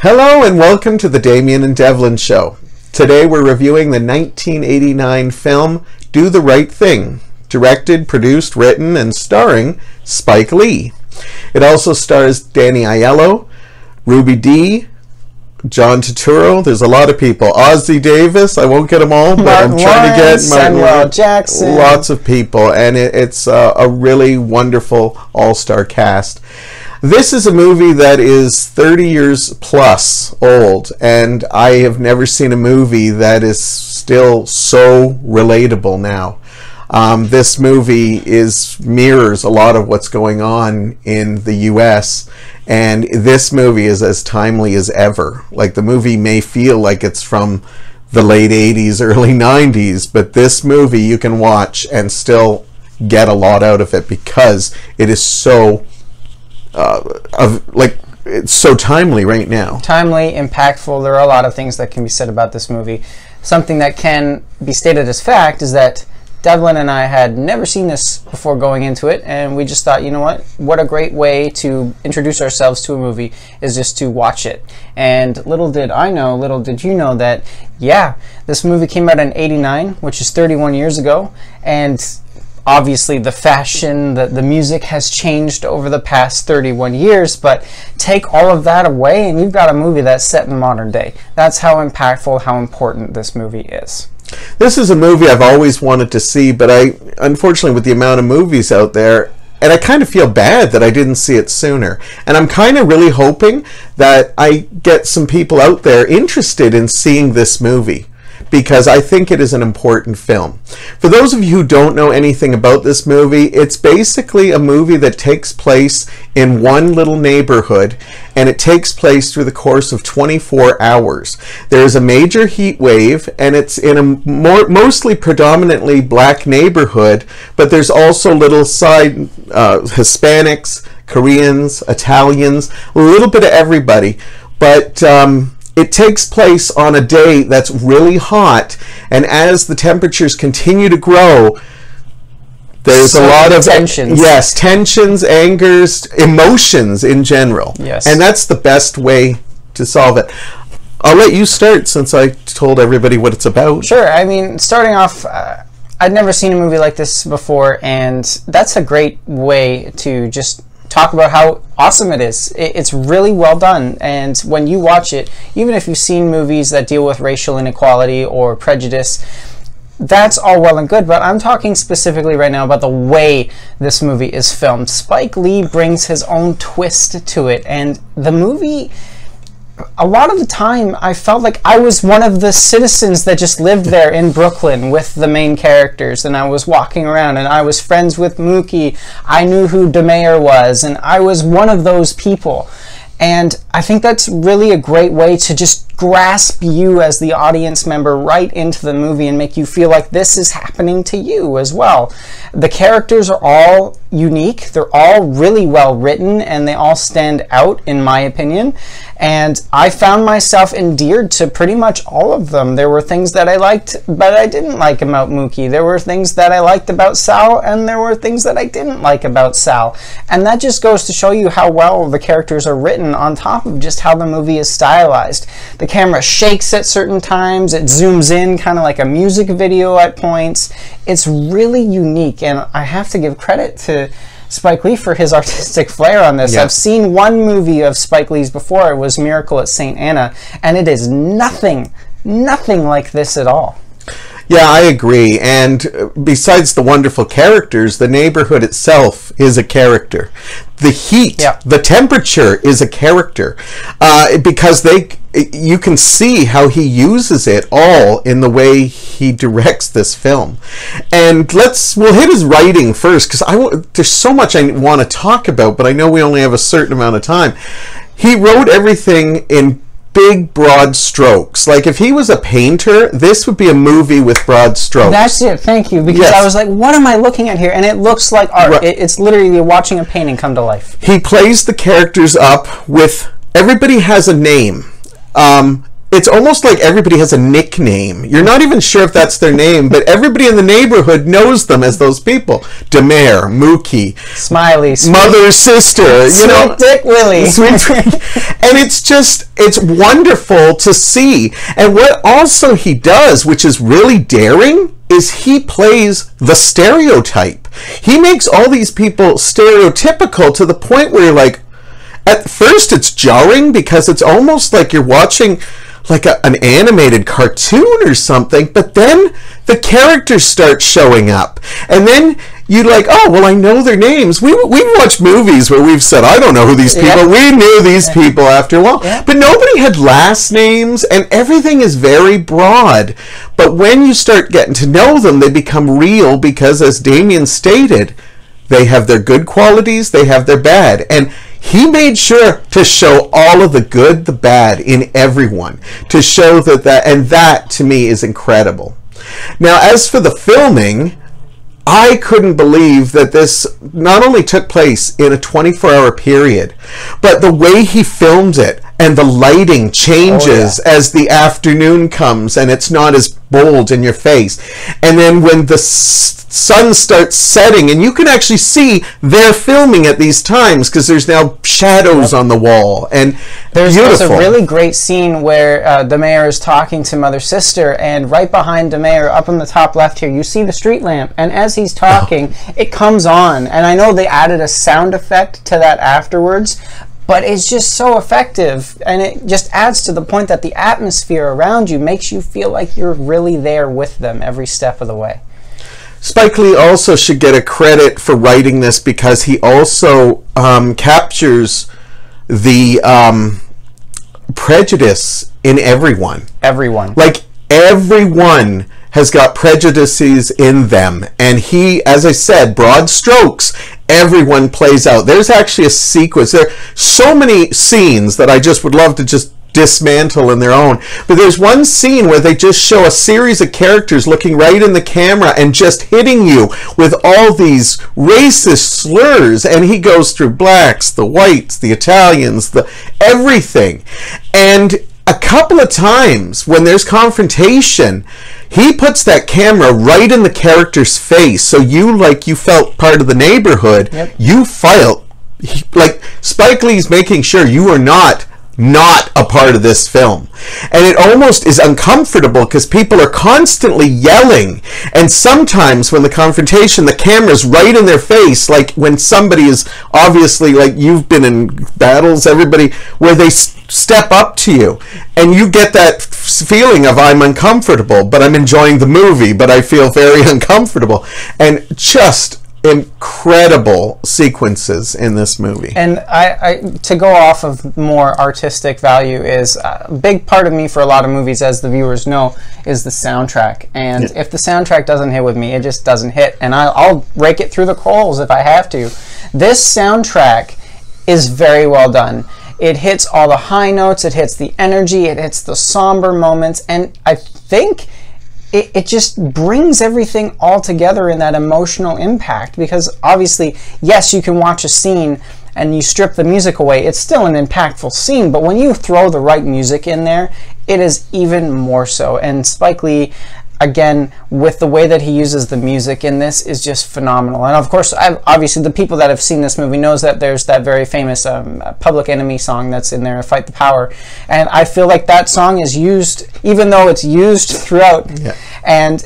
Hello and welcome to the Damian and Devlin Show. Today we're reviewing the 1989 film Do the Right Thing, directed, produced, written, and starring Spike Lee. It also stars Danny Aiello, Ruby Dee, John Turturro. There's a lot of people. Ossie Davis. I won't get them all, but I'm trying to get Samuel Jackson. Lots of people, and it's a really wonderful all-star cast. This is a movie that is 30 years plus old, and I have never seen a movie that is still so relatable now. This movie mirrors a lot of what's going on in the US, and this movie is as timely as ever. Like, the movie may feel like it's from the late 80s, early 90s, but this movie you can watch and still get a lot out of it because it is so it's so timely right now. Timely, impactful. There are a lot of things that can be said about this movie. Something that can be stated as fact is that Devlin and I had never seen this before going into it, and we just thought, you know what a great way to introduce ourselves to a movie is just to watch it. And little did I know, little did you know that, yeah, this movie came out in '89, which is 31 years ago, and obviously the fashion, the music has changed over the past 31 years, but take all of that away and you've got a movie that's set in modern day. That's how impactful, how important this movie is. This is a movie I've always wanted to see, but unfortunately, with the amount of movies out there, and I kind of feel bad that I didn't see it sooner. And I'm kind of really hoping that I get some people out there interested in seeing this movie, because I think it is an important film. For those of you who don't know anything about this movie, it's basically a movie that takes place in one little neighborhood, and it takes place through the course of 24 hours. There's a major heat wave, and it's in a mostly predominantly black neighborhood, but there's also little side Hispanics, Koreans, Italians, a little bit of everybody. But it takes place on a day that's really hot, and as the temperatures continue to grow, there's a lot of tensions. Yes, tensions, angers, emotions in general. Yes. And that's the best way to solve it. I'll let you start since I told everybody what it's about. Sure. I mean, starting off, I'd never seen a movie like this before, and that's a great way to just talk about how awesome it is. It's really well done, and when you watch it, even if you've seen movies that deal with racial inequality or prejudice, that's all well and good, but I'm talking specifically right now about the way this movie is filmed. Spike Lee brings his own twist to it, and the movie, a lot of the time, I felt like I was one of the citizens that just lived there in Brooklyn with the main characters, and I was walking around, and I was friends with Mookie. I knew who the mayor was, and I was one of those people. And I think that's really a great way to just grasp you as the audience member right into the movie and make you feel like this is happening to you as well. The characters are all unique, they're all really well written, and they all stand out in my opinion. And I found myself endeared to pretty much all of them. There were things that I liked, but I didn't like about Mookie. There were things that I liked about Sal, and there were things that I didn't like about Sal. And that just goes to show you how well the characters are written, on top of just how the movie is stylized. The camera shakes at certain times, it zooms in kind of like a music video at points. It's really unique, and I have to give credit to Spike Lee for his artistic flair on this. Yeah. I've seen one movie of Spike Lee's before. It was Miracle at St. Anna, and it is nothing like this at all. Yeah, I agree. And besides the wonderful characters, the neighborhood itself is a character. The heat, yeah, the temperature is a character, because you can see how he uses it all in the way he directs this film. And we'll hit his writing first, because there's so much I want to talk about, but I know we only have a certain amount of time. He wrote everything in big, broad strokes. Like, if he was a painter, this would be a movie with broad strokes. That's it, thank you. Because yes, I was like, what am I looking at here? And it looks like art. Right. It's literally you're watching a painting come to life. He plays the characters up with, everybody has a name. it's almost like everybody has a nickname. You're not even sure if that's their name, but everybody in the neighborhood knows them as those people. Demare, Mookie, Smiley, Mother, Sister, you know, Dick, Willie. And it's wonderful to see. And what also he does, which is really daring, is he plays the stereotype. He makes all these people stereotypical to the point where you're like, at first it's jarring because it's almost like you're watching like an animated cartoon or something, but then the characters start showing up, and then you're like, oh, well, I know their names. We've watched movies where we've said, I don't know who these people, Yep. we knew these people after a while, Yep. but nobody had last names, and everything is very broad. But when you start getting to know them, they become real because, as Damian stated, they have their good qualities, they have their bad, and he made sure to show all of the good, the bad in everyone, to show and that to me is incredible. Now, as for the filming, I couldn't believe that this not only took place in a 24-hour period, but the way he filmed it and the lighting changes as the afternoon comes and it's not as bold in your face. And then when the sun starts setting, and you can actually see they're filming at these times because there's now shadows on the wall, and There's beautiful. a really great scene where the mayor is talking to Mother Sister, and right behind the mayor, up in the top left here, you see the street lamp, and as he's talking, it comes on, and I know they added a sound effect to that afterwards, but it's just so effective, and it just adds to the point that the atmosphere around you makes you feel like you're really there with them every step of the way. Spike Lee also should get a credit for writing this because he also captures the prejudice in everyone. Everyone. Like, everyone has got prejudices in them. And he, as I said, broad strokes, everyone plays out. There's actually a sequence. There are so many scenes that I just would love to just dismantle in their own, but there's one scene where they just show a series of characters looking right in the camera and just hitting you with all these racist slurs, and he goes through blacks, the whites, the Italians, the everything. And a couple of times when there's confrontation, he puts that camera right in the character's face, so you felt part of the neighborhood. Yep. You felt like Spike Lee's making sure you are not a part of this film. And it almost is uncomfortable because people are constantly yelling, and sometimes when the confrontation, the camera's right in their face, like when somebody is obviously, like you've been in battles, everybody, where they step up to you and you get that feeling of, I'm uncomfortable, but I'm enjoying the movie, but I feel very uncomfortable. And just incredible sequences in this movie. And I to go off of more artistic value, is a big part of me for a lot of movies, as the viewers know, is the soundtrack. And if the soundtrack doesn't hit with me, it just doesn't hit. And I'll rake it through the coals if I have to. This soundtrack is very well done. It hits all the high notes, it hits the energy, it hits the somber moments, and I think it just brings everything all together in that emotional impact, because obviously, yes, you can watch a scene and you strip the music away, it's still an impactful scene, but when you throw the right music in there, it is even more so. And Spike Lee, again, with the way that he uses the music in this, is just phenomenal. And of course, obviously the people that have seen this movie knows that there's that very famous Public Enemy song that's in there, Fight the Power. And I feel like that song is used, even though it's used throughout. Yeah. And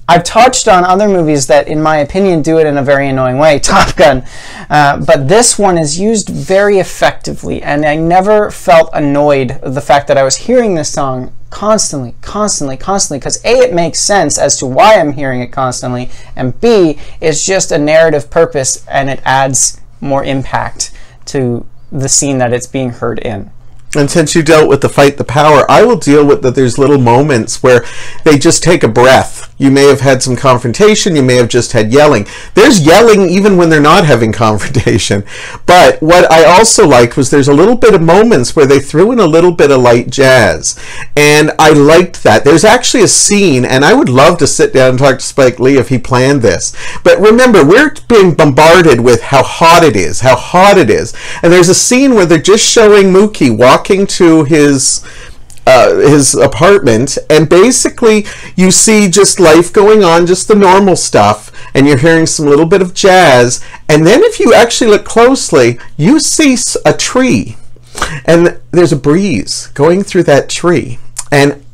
I've touched on other movies that, in my opinion, do it in a very annoying way, Top Gun. But this one is used very effectively, and I never felt annoyed with the fact that I was hearing this song constantly, because A, it makes sense as to why I'm hearing it constantly, and B, it's just a narrative purpose, and it adds more impact to the scene that it's being heard in. And since you dealt with the Fight the Power, I will deal with that. There's little moments where they just take a breath. You may have had some confrontation, you may have just had yelling. There's yelling even when they're not having confrontation. But what I also liked was there's a little bit of moments where they threw in a little bit of light jazz. And I liked that. There's actually a scene, and I would love to sit down and talk to Spike Lee if he planned this. But remember, we're being bombarded with how hot it is, how hot it is. And there's a scene where they're just showing Mookie walking to his his apartment, and basically you see just life going on, just the normal stuff, and you're hearing some little bit of jazz, and then if you actually look closely, you see a tree, and there's a breeze going through that tree, and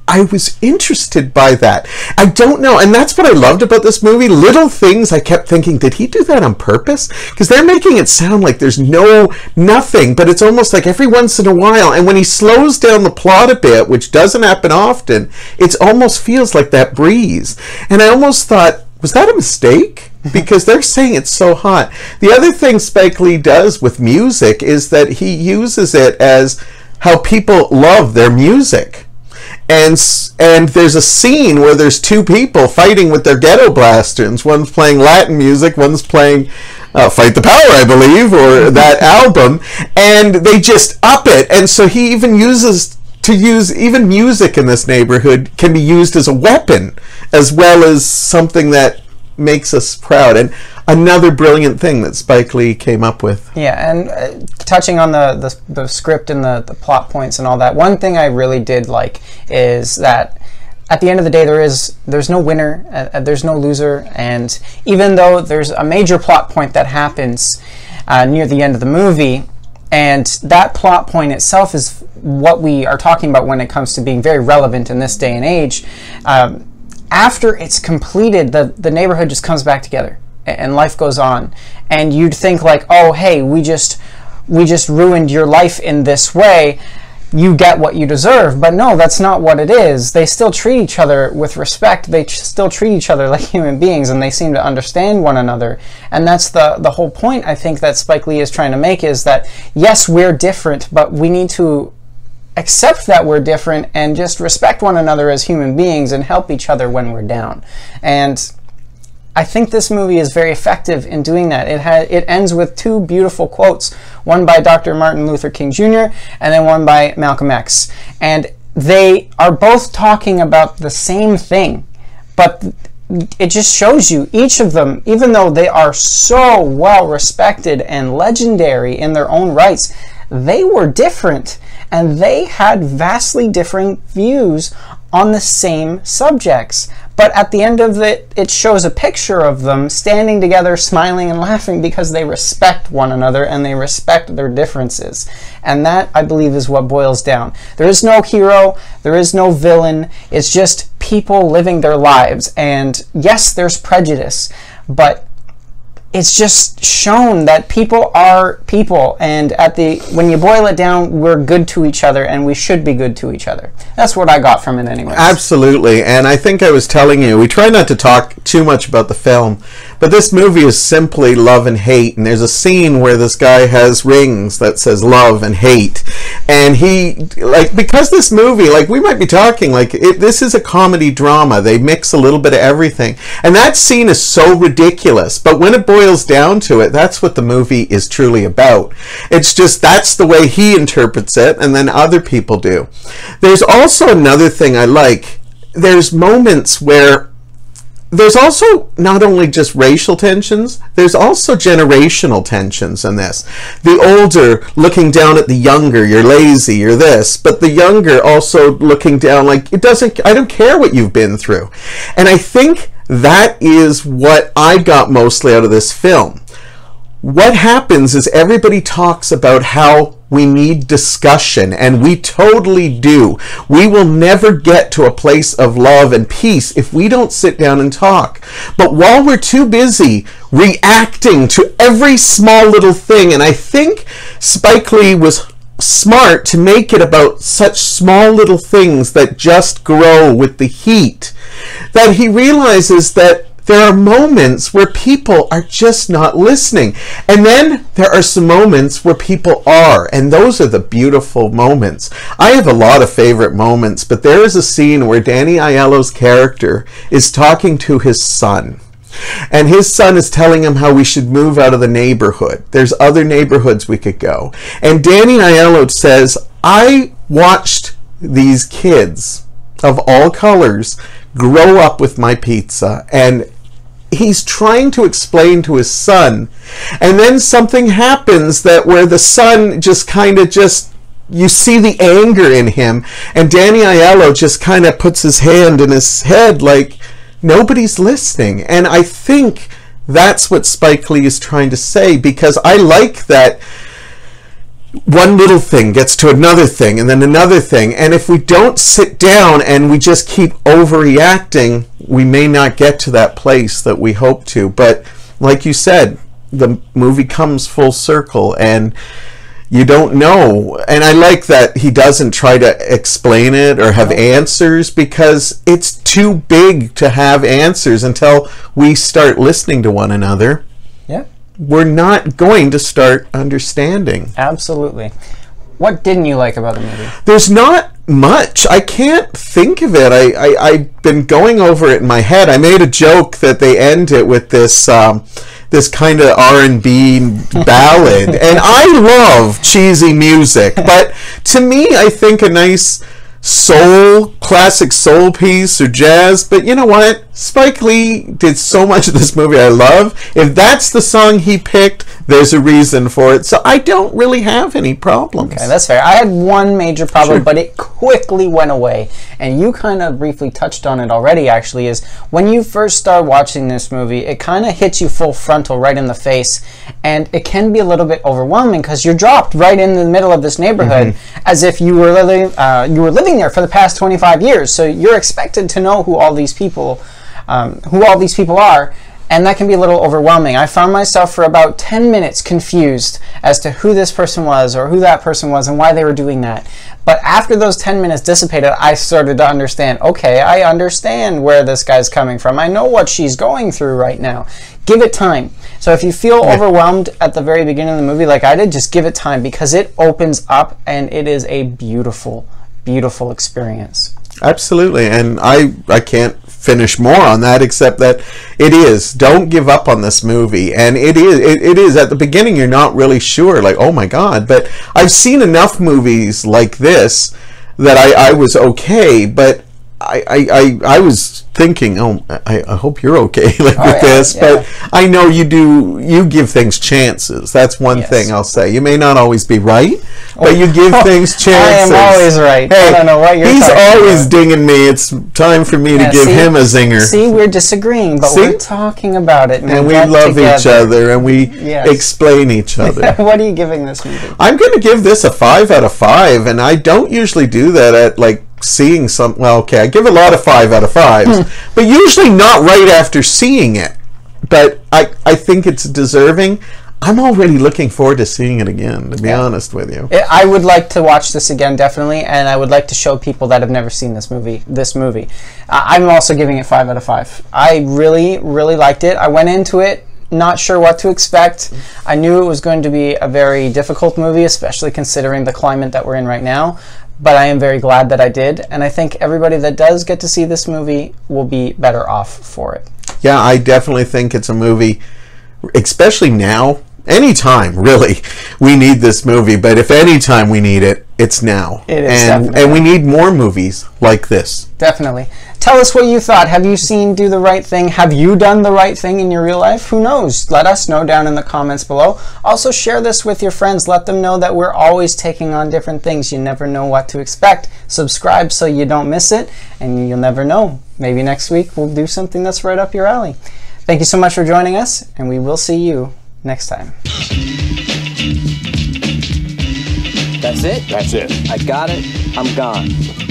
I was interested by that. I don't know, and that's what I loved about this movie. Little things I kept thinking, did he do that on purpose? Because they're making it sound like there's nothing, but it's almost like every once in a while, and when he slows down the plot a bit, which doesn't happen often, it almost feels like that breeze. And I almost thought, was that a mistake? Because they're saying it's so hot. The other thing Spike Lee does with music is that he uses it as how people love their music. And there's a scene where there's two people fighting with their ghetto blasters. One's playing Latin music, one's playing Fight the Power, I believe, or that album, and they just up it. And so he even uses even music in this neighborhood can be used as a weapon, as well as something that makes us proud. And another brilliant thing that Spike Lee came up with. Yeah, and touching on the script and the plot points and all that, one thing I really did like is that at the end of the day, there's no winner, there's no loser, and even though there's a major plot point that happens near the end of the movie, and that plot point itself is what we are talking about when it comes to being very relevant in this day and age, after it's completed, the neighborhood just comes back together and life goes on, and you'd think like, oh hey, we just ruined your life in this way, you get what you deserve. But no, that's not what it is. They still treat each other with respect. They still treat each other like human beings, and they seem to understand one another. And that's the whole point, I think, that Spike Lee is trying to make, is that yes, we're different, but we need to accept that we're different and just respect one another as human beings and help each other when we're down. And I think this movie is very effective in doing that. It ends with two beautiful quotes, one by Dr. Martin Luther King Jr. and then one by Malcolm X. And they are both talking about the same thing, but it just shows you each of them, even though they are so well respected and legendary in their own rights, they were different, and they had vastly different views on the same subjects. But at the end of it, it shows a picture of them standing together, smiling and laughing because they respect one another and they respect their differences. And that, I believe, is what boils down. There is no hero, there is no villain, it's just people living their lives. And yes, there's prejudice, but it's just shown that people are people, and when you boil it down, we're good to each other, and we should be good to each other. That's what I got from it anyway. Absolutely, and I think I was telling you, we try not to talk too much about the film, but this movie is simply love and hate, and there's a scene where this guy has rings that says love and hate, and because this movie, we might be talking, this is a comedy drama, they mix a little bit of everything, and that scene is so ridiculous, but when it boils down to it, that's what the movie is truly about. It's just that's the way he interprets it, and then other people do. There's also another thing I like. There's moments where there's also not only just racial tensions, there's also generational tensions in this. The older looking down at the younger, you're lazy, you're this, but the younger also looking down like, I don't care what you've been through. And I think that is what I got mostly out of this film. What happens is everybody talks about how we need discussion, and we totally do. We will never get to a place of love and peace if we don't sit down and talk. But while we're too busy reacting to every small little thing, and I think Spike Lee was smart to make it about such small little things that just grow with the heat, that he realizes that there are moments where people are just not listening. And then there are some moments where people are, and those are the beautiful moments. I have a lot of favorite moments, but there is a scene where Danny Aiello's character is talking to his son. And his son is telling him how we should move out of the neighborhood. There's other neighborhoods we could go. And Danny Aiello says, I watched these kids of all colors grow up with my pizza, and he's trying to explain to his son, and then something happens where the son just kind of you see the anger in him, and Danny Aiello just kind of puts his hand in his head like nobody's listening. And I think that's what Spike Lee is trying to say, because I like that one little thing gets to another thing and then another thing, and if we don't sit down and we just keep overreacting, we may not get to that place that we hope to. But like you said, the movie comes full circle, and you don't know. And I like that he doesn't try to explain it or have answers, because it's too big to have answers until we start listening to one another. Yeah. We're not going to start understanding. Absolutely. What didn't you like about the movie? There's not much. I can't think of it. I've been going over it in my head. I made a joke that they end it with this this kind of R&B ballad, and I love cheesy music, but to me, I think a nice classic soul piece or jazz. But you know what? Spike Lee did so much of this movie I love. If that's the song he picked, there's a reason for it. So I don't really have any problems. Okay, that's fair. I had one major problem, Sure. but it quickly went away. And you kind of briefly touched on it already, actually, is when you first start watching this movie, it kind of hits you full frontal right in the face. And it can be a little bit overwhelming because you're dropped right in the middle of this neighborhood as if you were living there for the past 25 years. So you're expected to know who all these people are, and that can be a little overwhelming. I found myself for about 10 minutes confused as to who this person was or who that person was and why they were doing that. But after those 10 minutes dissipated, I started to understand, okay, I understand where this guy's coming from. I know what she's going through right now. Give it time. So if you feel overwhelmed at the very beginning of the movie like I did, just give it time, because it opens up and it is a beautiful, beautiful experience. Absolutely, and I can't finish more on that except that it is, don't give up on this movie. And it is at the beginning you're not really sure, like, oh my god, but I've seen enough movies like this that I was okay, but I was thinking, oh, I hope you're okay with this, but I know you give things chances. That's one thing I'll say. You may not always be right, but you give things chances. I am always right. Hey, I don't know what you're he's talking always about. dinging me. It's time for me to give him a zinger. See, we're disagreeing, but we're talking about it. And we love each other, and we explain each other. What are you giving this movie? I'm going to give this a 5 out of 5, and I don't usually do that at, like, seeing some. Well, okay, I give a lot of 5 out of 5s, but usually not right after seeing it. But I think it's deserving. I'm already looking forward to seeing it again, to be honest with you. I would like to watch this again, definitely, and I would like to show people that have never seen this movie. I'm also giving it 5 out of 5. I really, really liked it. I went into it not sure what to expect. I knew it was going to be a very difficult movie, especially considering the climate that we're in right now. But I am very glad that I did, and I think everybody that does get to see this movie will be better off for it. Yeah, I definitely think it's a movie, especially now, anytime, really, we need this movie. But if any time we need it, it's now. It is, and we need more movies like this. Definitely. Tell us what you thought. Have you seen Do the Right Thing? Have you done the right thing in your real life? Who knows? Let us know down in the comments below. Also, share this with your friends. Let them know that we're always taking on different things. You never know what to expect. Subscribe so you don't miss it, and you'll never know. Maybe next week we'll do something that's right up your alley. Thank you so much for joining us, and we will see you next time. That's it? That's it. I got it. I'm gone.